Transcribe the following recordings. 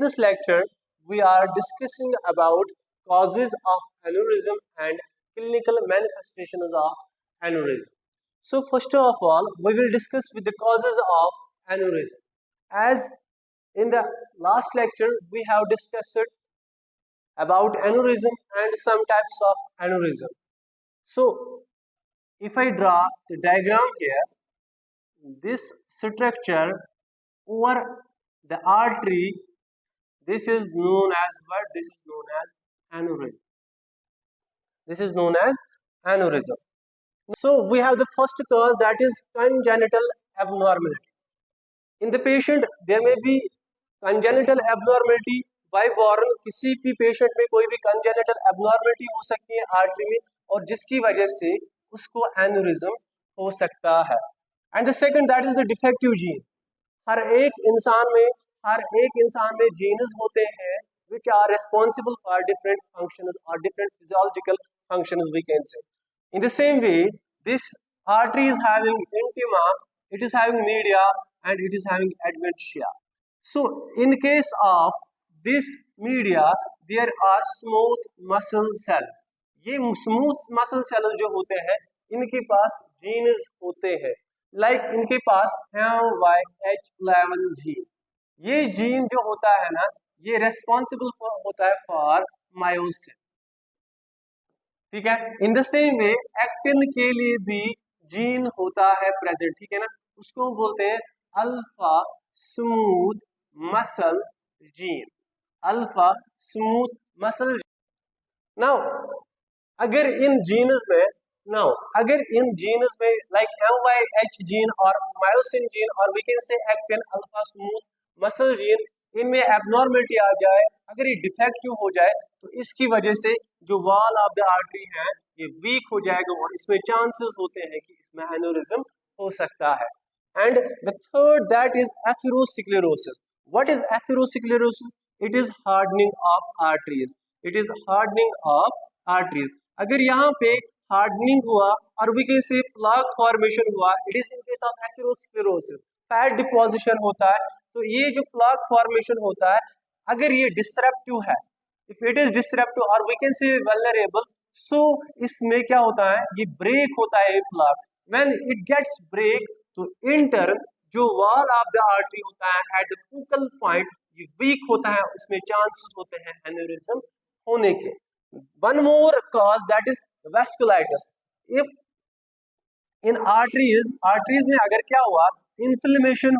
this lecture, we are discussing about causes of aneurysm and clinical manifestations of aneurysm. So first of all, we will discuss with the causes of aneurysm. As in the last lecture, we have discussed about aneurysm and some types of aneurysm. So if I draw the diagram here, this structure over the artery, this is known as what? This is known as aneurysm. This is known as aneurysm. So we have the first cause, that is congenital abnormality. In the patient, there may be congenital abnormality by born. किसी भी patient में कोई भी congenital abnormality हो सकती है artery में, और जिसकी वजह से उसको एन्यूरिज्म हो सकता है. And the second, that is the defective gene. हर एक इंसान में जीन्स होते हैं which are responsible for different functions or different physiological functions, we can say. In the same way, this artery is having intima, it is having media, and it is having adventitia. So in case of this media, there are smooth muscle cells. ये smooth muscle cells जो होते हैं, इनके पास jeans होते हैं. Like इनके पास MYH11 gene. ये gene जो होता है ना, ये रेस्पॉन्सिबल होता है फॉर मायोसिन. ठीक है. In the same way actin के लिए भी जीन होता है प्रेजेंट. ठीक है ना, उसको बोलते हैं alpha smooth muscle gene. Alpha smooth muscle. Now अगर इन जीन्स में लाइक MYH जीन और मायोसिन जीन और we can say actin alpha smooth muscle gene, इनमें एबनॉर्मलिटी आ जाए, अगर ये डिफेक्टिव हो जाए, तो इसकी वजह से जो वॉल ऑफ द आर्टरी है ये वीक हो जाएगा और इसमें चांसेस होते हैं कि इसमें एन्यूरिज्म हो सकता है. And the third, that is atherosclerosis. What is atherosclerosis? It is hardening of arteries. It is hardening of arteries. अगर यहाँ पे हार्डनिंग हुआ और we can say plaque formation हुआ, it is in case of atherosclerosis. Fat deposition होता है. तो ये जो प्लाक फॉर्मेशन होता है, अगर ये डिसरप्टिव है, इफ इट इज डिसरप्टिव और we can say vulnerable, so इसमें क्या होता है, ये ब्रेक होता है ये plaque. When it gets break, तो इन टर्न जो वॉल ऑफ द आर्टरी होता है एट द फोकल पॉइंट, ये वीक होता है, उसमें चांसेस होते हैं एन्यूरिज्म होने के. One more cause, that is vasculitis. If इन आर्टरीज में अगर क्या हुआ, इन्फ्लेमेशन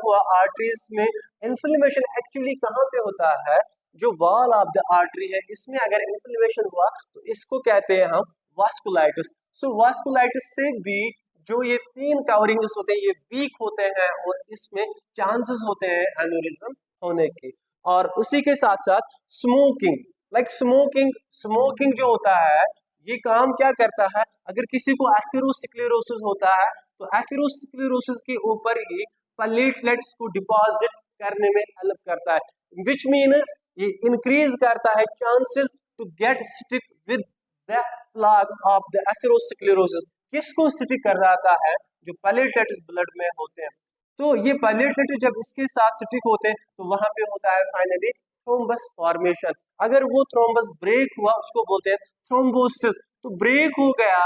हुआ आर्टरीज में. इन्फ्लेमेशन एक्चुअली कहाँ पे होता है, जो वॉल ऑफ द आर्टरी है, इसमें अगर इन्फ्लेमेशन हुआ तो इसको कहते हैं हम वास्कुलाइटिस. सो वास्कुलाइटिस से भी जो ये 3 कवरिंग्स होते हैं ये वीक होते हैं और इसमें चांसेस होते हैं एन्यूरिज्म होने के. और उसी के साथ साथ स्मोकिंग. लाइक स्मोकिंग जो होता है, ये काम क्या करता है, अगर किसी को एथेरोस्क्लेरोसिस होता है तो एथेरोस्क्लेरोसिस के ऊपर ही प्लेटलेट्स को डिपॉजिट करने में हेल्प करता है, विच मीन्स ये इंक्रीज करता है chances to get stick with the plaque of the atherosclerosis. किसको स्टिक कर रहा है, जो प्लेटलेट्स ब्लड में होते हैं. तो ये प्लेटलेट्स जब इसके साथ स्टिक होते हैं तो वहां पे होता है फाइनली थ्रोम्बस फॉर्मेशन. अगर वो थ्रोम्बस ब्रेक हुआ, उसको बोलते हैं थ्रोम्बोसिस. तो ब्रेक हो गया,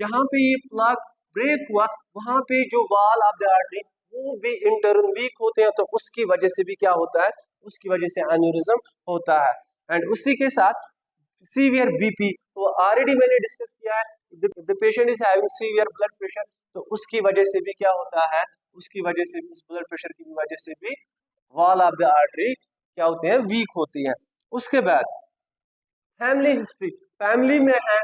जहां पे ये प्लाक ब्रेक हुआ, वहां पे जो वॉल ऑफ द आर्टरी वो भी इंटर्न वीक होते हैं, तो उसकी वजह से भी क्या होता है, उसकी वजह से एन्यूरिज्म होता है. एंड उसी के साथ सीवियर बीपी, तो ऑलरेडी मैंने डिस्कस किया है, the patient is having severe blood pressure, तो उसकी वजह से भी क्या होता है, उसकी वजह से उस ब्लड प्रेशर की वजह से भी वॉल ऑफ द आर्टरी क्या होते हैं, वीक होती है. उसके बाद फैमिली हिस्ट्री. फैमिली में है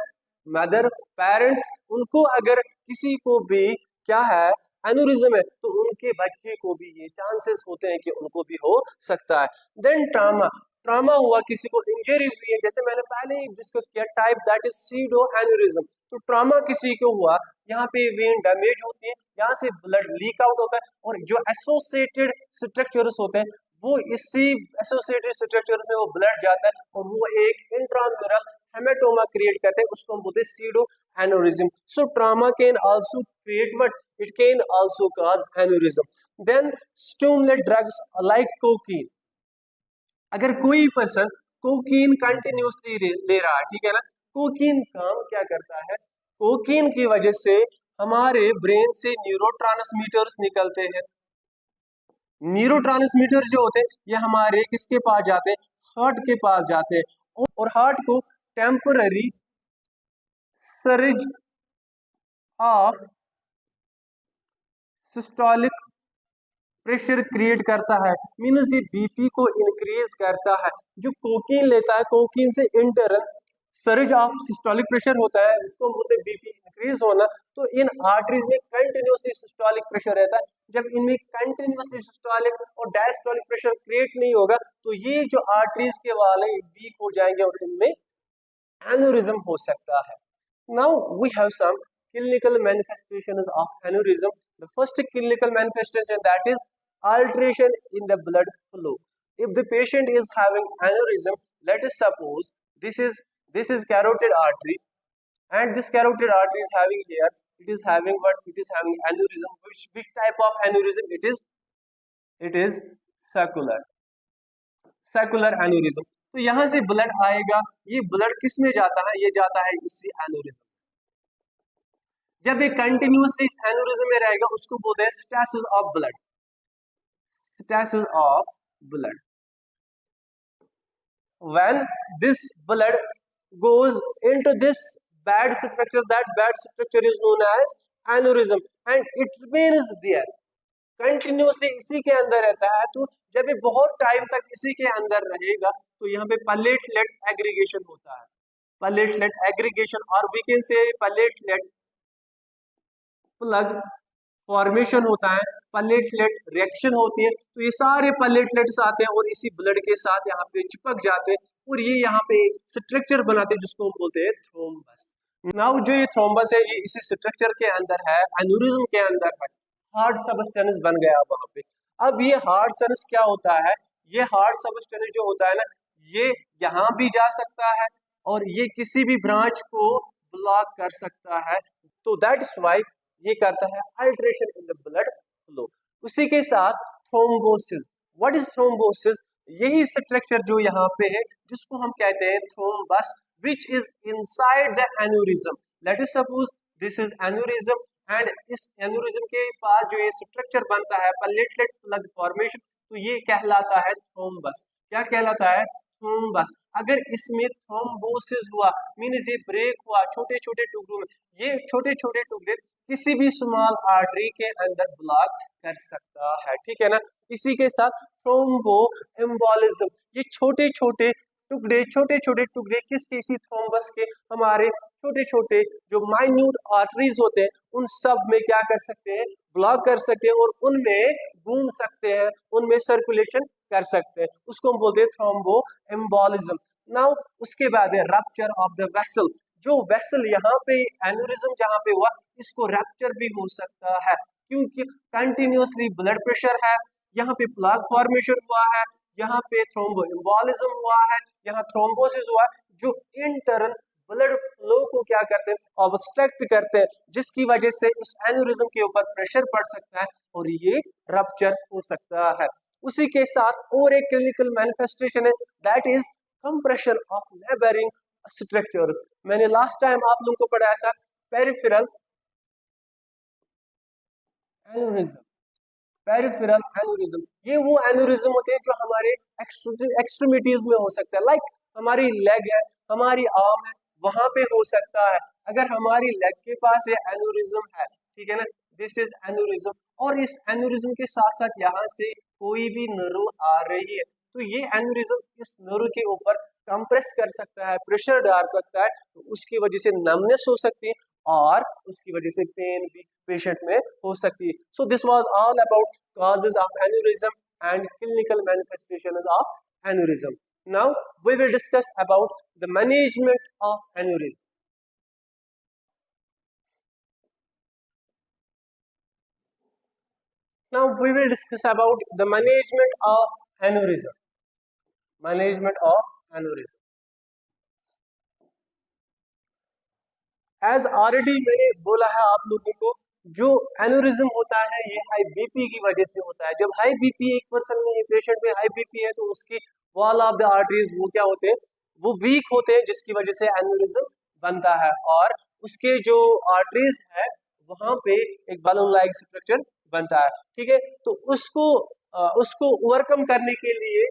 मदर, पेरेंट्स, उनको अगर किसी को भी क्या है एन्यूरिज्म है, तो उनके बच्चे को भी ये चांसेस होते हैं कि उनको भी हो सकता है. देन ट्रामा हुआ, किसी को इंजरी हुई है, जैसे मैंने पहले ही डिस्कस किया, type that is pseudo aneurysm. तो ट्रामा किसी को हुआ, यहाँ पे वेन डैमेज होती है, यहाँ से ब्लड लीक आउट होता है, और जो एसोसिएटेड स्ट्रक्चर्स होते हैं वो इसी एसोसिएटेड स्ट्रक्चर्स में वो ब्लड जाता है और वो एक इंट्राम्यूरल हेमेटोमा क्रिएट करते हैं, उसको हम बोलते हैं pseudo aneurysm. So trauma can also create what, it can also cause aneurysm. Then stimulant drugs like cocaine. अगर कोई पर्सन कोकीन कंटिन्यूसली ले रहा है, ठीक है ना, कोकीन काम क्या करता है, कोकीन की वजह से हमारे ब्रेन से न्यूरोट्रांसमीटर्स निकलते हैं। न्यूरोट्रांसमीटर जो होते हैं ये हमारे किसके पास जाते हैं, हार्ट के पास जाते हैं, और हार्ट को temporary surge of systolic pressure create करता है, मीन्स ये बीपी को इंक्रीज करता है। जो कोकीन लेता है, कोकीन से इंटरन सर्ज ऑफ सिस्टोलिक प्रेशर होता है, इसको बोलते हैं बीपी इंक्रीज होना। तो इन आर्टरीज में कंटिन्यूसली सिस्टोलिक प्रेशर रहता है। जब इनमें कंटिन्यूसली सिस्टोलिक और डायस्टोलिक प्रेशर क्रिएट नहीं होगा तो ये जो आर्टरीज के वाले वीक हो जाएंगे और इनमें एन्यूरिज्म हो सकता है। Now we have some clinical manifestations of aneurysm. The first clinical manifestation, that is alteration in the blood flow. If the patient is having aneurysm, let us suppose this is carotid artery, and this carotid artery is having here, it is having what? It is having aneurysm. Which type of aneurysm it is? It is saccular aneurysm. तो यहाँ से blood आएगा, ये blood किस में जाता है, ये जाता है इसी एन्यूरिज्म। जब ये कंटिन्यूसली इस एन्यूरिज्म में रहेगा उसको बोलते हैं stasis of blood, stasis of blood. When this blood goes into this bad structure, that bad structure is known as aneurysm and it remains there continuously, इसी के अंदर रहता है। तो जब ये बहुत टाइम तक इसी के अंदर रहेगा तो यहाँ पे प्लेटलेट एग्रीगेशन होता है, प्लेटलेट एग्रीगेशन, और we can say platelet plug formation होता है, प्लेटलेट रिएक्शन होती है। तो ये सारे प्लेटलेट्स आते हैं और इसी ब्लड के साथ यहाँ पे चिपक जाते हैं और ये यहाँ पे स्ट्रक्चर बनाते हैं जिसको हम बोलते हैं थ्रोम्बस। नाउ जो ये थ्रोम्बस है ये इसी स्ट्रक्चर के अंदर है, एन्यूरिज्म के अंदर है, हार्ड सबस्टेंस बन गया वहां पे। अब ये हार्ड सबस्टेंस क्या होता है, ये हार्ड सबस्टेंस जो होता है ना, ये यहाँ भी जा सकता है और ये किसी भी ब्रांच को ब्लॉक कर सकता है। तो दैट्स व्हाई ये करता है alteration in the blood flow. उसी के साथ थ्रोम्बोसिस। What is thrombosis? यही स्ट्रक्चर जो यहाँ पे है जिसको हम कहते हैं thrombus, which is inside the aneurysm. Let us suppose this is aneurysm and इस एन्यूरिज्म के पास जो ये स्ट्रक्चर बनता है प्लेटलेट प्लग फॉर्मेशन, तो ये कहलाता है थ्रोम्बस। क्या कहलाता है? थ्रोम्बस। अगर इसमें थ्रोम्बोसिस हुआ मीन्स ये ब्रेक हुआ छोटे छोटे टुकड़ों में, ये छोटे छोटे टुकड़े किसी भी स्मॉल आर्टरी के अंदर ब्लॉक कर सकता है, ठीक है ना। इसी के साथ थ्रोम्बो एम्बोलिज्म, ये छोटे छोटे टुकड़े किसके? इसी थ्रोम्बस के, हमारे छोटे छोटे जो माइन्यूट आर्टरीज होते हैं उन सब में क्या कर सकते हैं? ब्लॉक कर सकते हैं और उनमें घूम सकते हैं, उनमें सर्कुलेशन कर सकते हैं, उसको हम बोलते हैं थ्रोम्बो एम्बोलिज्म। नाउ उसके बाद है रप्चर ऑफ द वेसल। जो वेसल यहाँ पे एन्यूरिज्म जहाँ पे हुआ इसको रप्चर भी हो सकता है क्योंकि कंटिन्यूसली ब्लड प्रेशर है, यहाँ पे प्लग फॉर्मेशन हुआ है, यहाँ पे थ्रोम्बो एम्बोलिज्म हुआ है, यहाँ थ्रोम्बोसिस हुआ है, जो इंटरन ब्लड फ्लो को क्या करते हैं? ऑब्स्ट्रक्ट करते हैं, जिसकी वजह से इस एन्यूरिज्म के ऊपर प्रेशर पड़ सकता है और ये रप्चर हो सकता है। उसी के साथ और एक क्लिनिकल मैनिफेस्टेशन है, that is compression of neighbouring structures. मैंने लास्ट टाइम आप लोगों को पढ़ाया था पेरिफेरल एन्यूरिज्म, पेरिफेरल एन्यूरिज्म। ये वो एन्यूरिज्म होते हैं जो हमारे एक्सट्रीमिटीज में हो सकता है, लाइक हमारी लेग है, हमारी आर्म है, वहां पे हो सकता है। अगर हमारी लेग के पास ये एन्यूरिज्म है, ठीक है ना, दिस इज एन्यूरिज्म, और इस एन्यूरिज्म के साथ साथ यहाँ से कोई भी नर्व आ रही है तो ये एन्यूरिज्म इस नर्व के ऊपर कंप्रेस कर सकता है, प्रेशर डाल सकता है, तो उसकी वजह से नमनेस हो सकती है और उसकी वजह से पेन भी पेशेंट में हो सकती है। So this was all about causes of aneurysm and clinical manifestations of aneurysm. Now we will discuss about the management of aneurysm. Now we will discuss about the management of aneurysm. Management of aneurysm. As already मैंने बोला है आप लोगों को, जो aneurysm होता है ये हाई बीपी की वजह से होता है। जब हाई बीपी एक पर्सन में, एक पेशेंट में हाई बीपी है तो उसकी वॉल ऑफ द आर्टरीज वो क्या होते हैं, वो वीक होते हैं, जिसकी वजह से एन्यूरिज्म बनता है, और उसके जो आर्टरीज है वहां पे एक balloon लाइक स्ट्रक्चर बनता है। ठीक है, तो उसको ओवरकम करने के लिए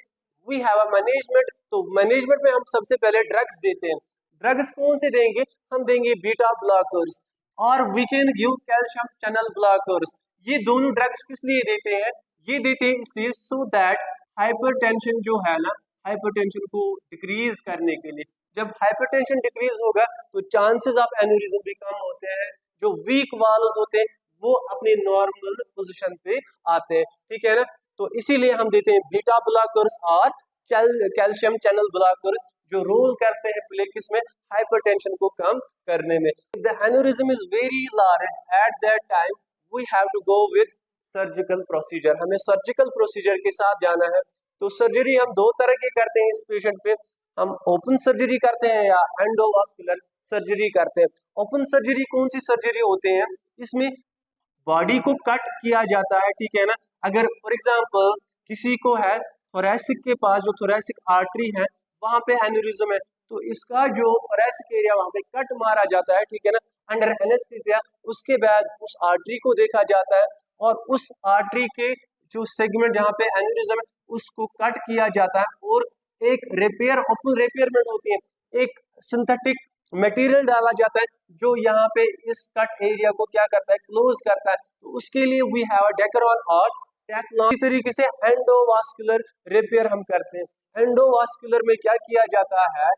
वी हैव अ मैनेजमेंट। तो मैनेजमेंट में हम सबसे पहले ड्रग्स देते हैं। ड्रग्स कौन से देंगे, हम देंगे बीटा ब्लॉकर्स, और we can give calcium channel blockers. ये दोनों ड्रग्स किस लिए देते हैं, ये देते हैं इसलिए सो दैट हाइपरटेंशन जो है ना, हाइपरटेंशन को डिक्रीज करने के लिए। जब हाइपरटेंशन डिक्रीज होगा तो चांसेस ऑफ एन्यूरिज्म भी कम होते हैं, जो वीक वाल्व्स होते हैं वो अपने नॉर्मल पोजीशन पे आते हैं। ठीक है ना, तो इसीलिए हम देते हैं बीटा ब्लॉकर्स और कैल्शियम चैनल ब्लॉकर्स, जो रोल करते हैं प्ले किसमें, हाइपरटेंशन को कम करने में। The aneurysm is very large at that time we have to go with surgical procedure. हमें सर्जिकल प्रोसीजर के साथ जाना है। तो सर्जरी हम दो तरह की करते हैं इस पेशेंट पे, हम ओपन सर्जरी करते हैं या एंडोवास्कुलर सर्जरी करते हैं। ओपन सर्जरी कौन सी सर्जरी होते हैं, इसमें बॉडी को कट किया जाता है। ठीक है ना, अगर फॉर एग्जांपल किसी को है थोरैसिक के पास जो थोरैसिक आर्टरी है वहां पे एन्यूरिज्म है, तो इसका जो थोरैसिक एरिया वहां पे कट मारा जाता है, ठीक है ना, अंडर एनेस्थीसिया। उसके बाद उस आर्टरी को देखा जाता है और उस आर्टरी के जो सेगमेंट जहाँ पे एन्यूरिज्म है उसको कट किया जाता है, और एक रिपेयर, ओपन रिपेयरमेंट होती है, एक सिंथेटिक मटेरियल डाला जाता है जो यहाँ पे इस कट एरिया को क्या करता है, क्लोज करता है। तो उसके लिए वी हैव अ डेकरॉन और टेफ्लॉन। इसी तरीके से एंडोवास्कुलर रिपेयर हम करते हैं। एंडोवास्कुलर में क्या किया जाता है,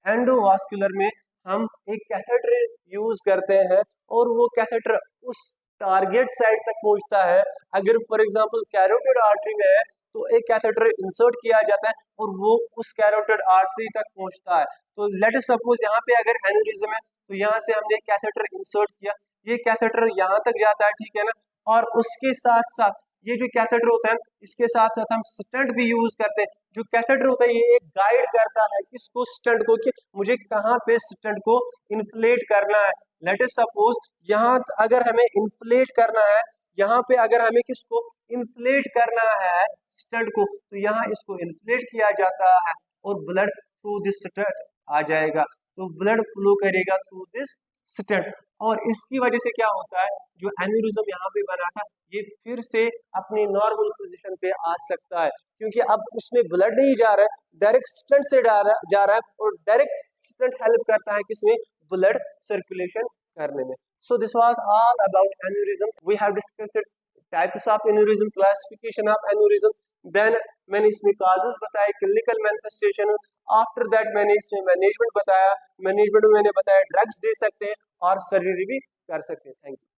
एंडोवास्कुलर में हम एक कैथेटर यूज करते हैं और वो कैथेटर उस टारगेट साइड तक पहुंचता है। अगर फॉर एग्जांपल कैरोटिड आर्टरी में है तो एक कैथेटर इंसर्ट किया जाता है और वो उस कैरोटिड आर्टरी तक पहुंचता है। तो लेट अस सपोज यहाँ पे अगर एन्यूरिज्म है तो यहाँ से हमने कैथेटर इंसर्ट किया, ये कैथेटर यहाँ तक जाता है, ठीक है ना, और उसके साथ साथ ये जो कैथेटर होता है इसके साथ साथ हम स्टंट भी यूज करते हैं। जो कैथेटर होता है ये एक गाइड करता है किसको, स्टंट को, कि मुझे कहाँ पे स्टंट को इन्फ्लेट करना है। लेट अस सपोज यहाँ अगर हमें इन्फ्लेट करना है, यहाँ पे अगर हमें किसको इन्फ्लेट करना है स्टंट को, तो यहाँ इसको इन्फ्लेट किया जाता है और ब्लड थ्रू दिस स्टंट आ जाएगा। तो ब्लड फ्लो करेगा थ्रू दिस स्टंट, और इसकी वजह से क्या होता है, जो एन्यूरिज्म यहाँ पे बना था ये फिर से अपनी नॉर्मल पोजीशन पे आ सकता है, क्योंकि अब उसमें ब्लड नहीं जा रहा है, डायरेक्ट स्टंट से जा रहा है, और डायरेक्ट स्टंट हेल्प करता है किसमें, ब्लड सर्कुलेशन करने में। So this was all about aneurysm. We have discussed types of aneurysm, classification of aneurysm. Then मैंने इसमें causes बताए, clinical manifestation. After that मैंने इसमें मैनेजमेंट बताया, मैनेजमेंट में मैंने बताया ड्रग्स दे सकते हैं और सर्जरी भी कर सकते हैं। Thank you.